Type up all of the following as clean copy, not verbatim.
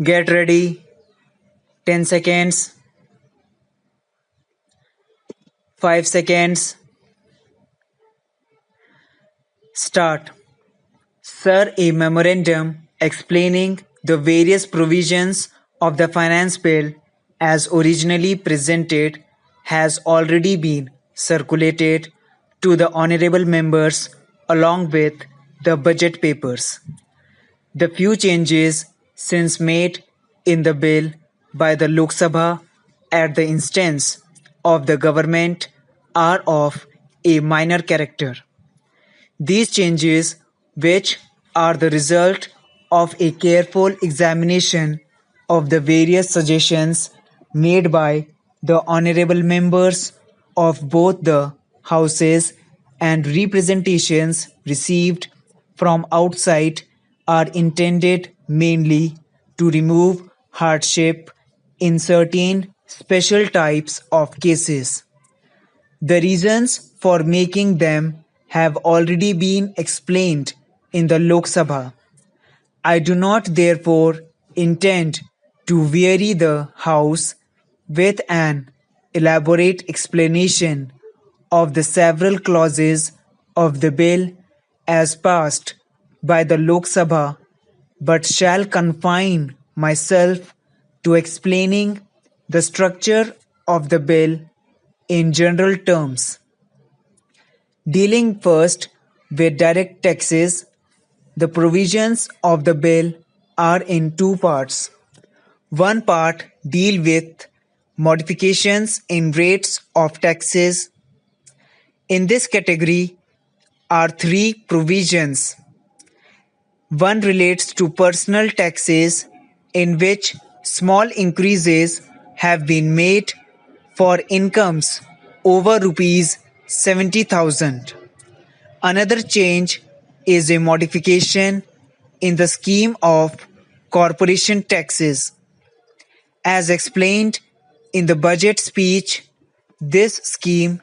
Get ready. 10 seconds. 5 seconds. Start. Sir, a memorandum explaining the various provisions of the finance bill as originally presented has already been circulated to the honorable members along with the budget papers. The few changes since made in the bill by the Lok Sabha at the instance of the government are of a minor character. These changes, which are the result of a careful examination of the various suggestions made by the honorable members of both the houses and representations received from outside, are intended mainly to remove hardship in certain special types of cases. The reasons for making them have already been explained in the Lok Sabha. I do not therefore intend to weary the House with an elaborate explanation of the several clauses of the bill as passed by the Lok Sabha, but shall confine myself to explaining the structure of the bill in general terms. Dealing first with direct taxes, the provisions of the bill are in two parts. One part deal with modifications in rates of taxes. In this category are three provisions. One relates to personal taxes, in which small increases have been made for incomes over rupees 70,000. Another change is a modification in the scheme of corporation taxes. As explained in the budget speech, this scheme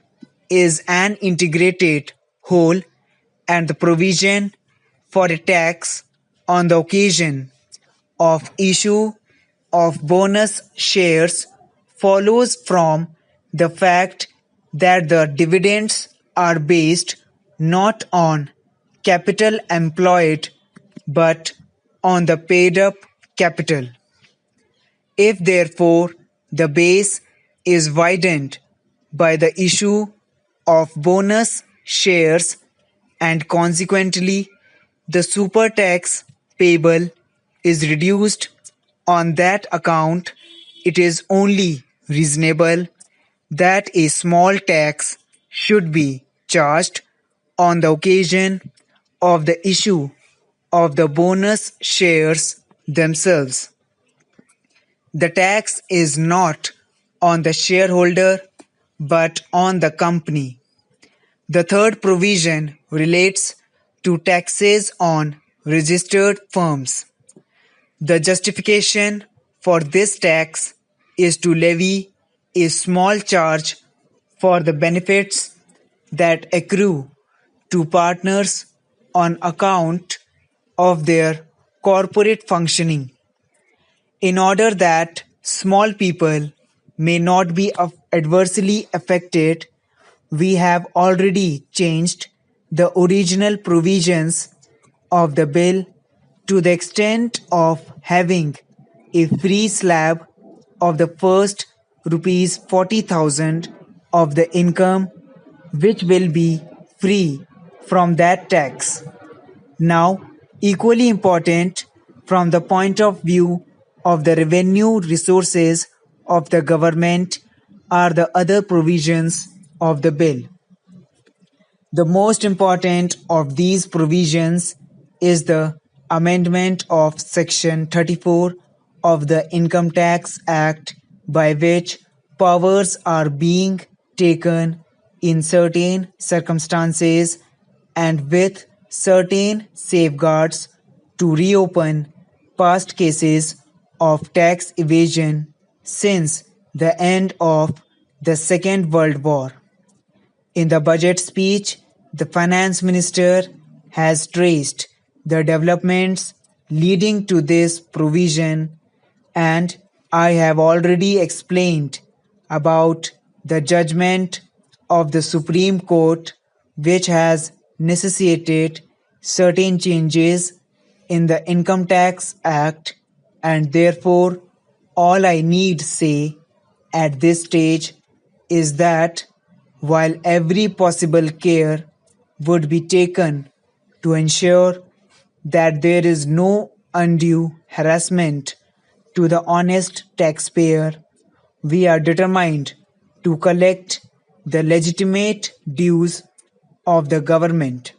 is an integrated whole, and the provision for a tax on the occasion of issue of bonus shares follows from the fact that the dividends are based not on capital employed but on the paid up capital. If therefore the base is widened by the issue of bonus shares and consequently the super tax payable is reduced on that account, it is only reasonable that a small tax should be charged on the occasion of the issue of the bonus shares themselves. The tax is not on the shareholder but on the company. The third provision relates to taxes on registered firms. The justification for this tax is to levy a small charge for the benefits that accrue to partners on account of their corporate functioning. In order that small people may not be adversely affected, we have already changed the original provisions of the bill to the extent of having a free slab of the first rupees 40,000 of the income, which will be free from that tax. Now, equally important from the point of view of the revenue resources of the government are the other provisions of the bill. The most important of these provisions is the amendment of Section 34 of the Income Tax Act, by which powers are being taken in certain circumstances and with certain safeguards to reopen past cases of tax evasion since the end of the Second World War. In the budget speech, the Finance Minister has traced the developments leading to this provision And I have already explained about the judgment of the Supreme Court, which has necessitated certain changes in the Income Tax Act, and therefore all I need say at this stage is that while every possible care would be taken to ensure that there is no undue harassment to the honest taxpayer, we are determined to collect the legitimate dues of the government.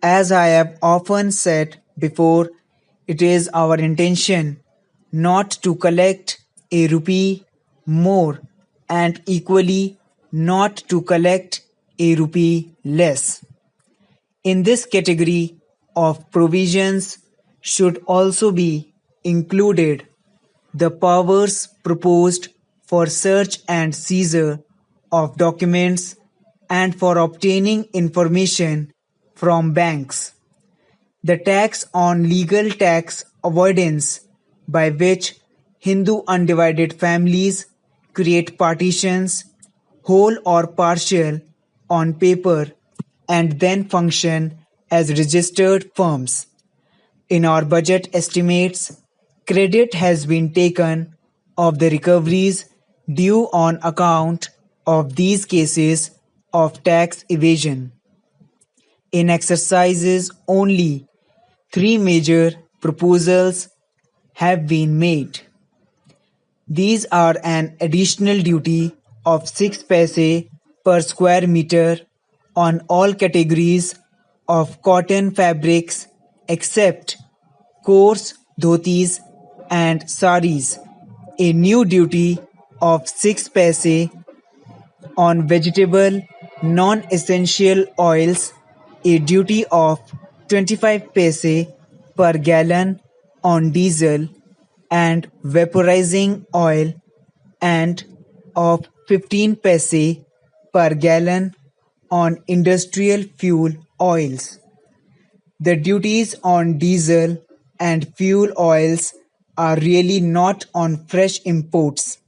As I have often said before, it is our intention not to collect a rupee more and equally not to collect a rupee less. In this category of provisions should also be included the powers proposed for search and seizure of documents and for obtaining information from banks. The tax on legal tax avoidance, by which Hindu undivided families create partitions, whole or partial, on paper and then function as registered firms. In our budget estimates, credit has been taken of the recoveries due on account of these cases of tax evasion. In exercises only, three major proposals have been made. These are an additional duty of 6 paise per square meter on all categories of cotton fabrics except coarse dhotis and saris, a new duty of 6 paise on vegetable non-essential oils, a duty of 25 paise per gallon on diesel and vaporizing oil, and of 15 paise per gallon on industrial fuel oils. The duties on diesel and fuel oils are really not on fresh imports.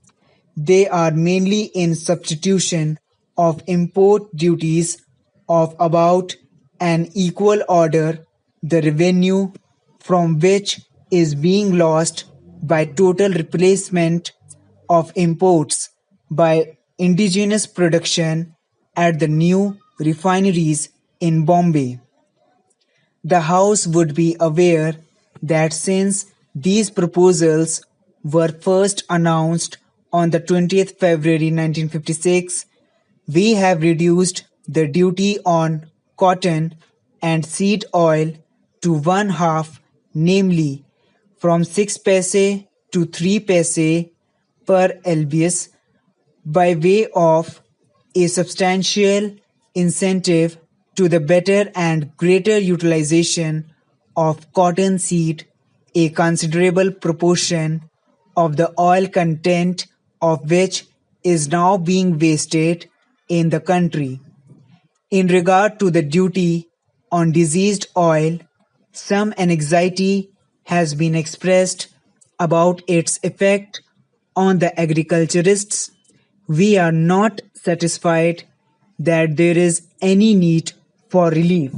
They are mainly in substitution of import duties of about an equal order, the revenue from which is being lost by total replacement of imports by indigenous production at the new refineries in Bombay. The House would be aware that since these proposals were first announced on the 20th February 1956, we have reduced the duty on cotton and seed oil to one half, namely from 6 paise to 3 paise per lbs, by way of a substantial incentive to the better and greater utilization of cotton seed, a considerable proportion of the oil content of which is now being wasted in the country. In regard to the duty on diseased oil, some anxiety has been expressed about its effect on the agriculturists. We are not satisfied that there is any need for relief.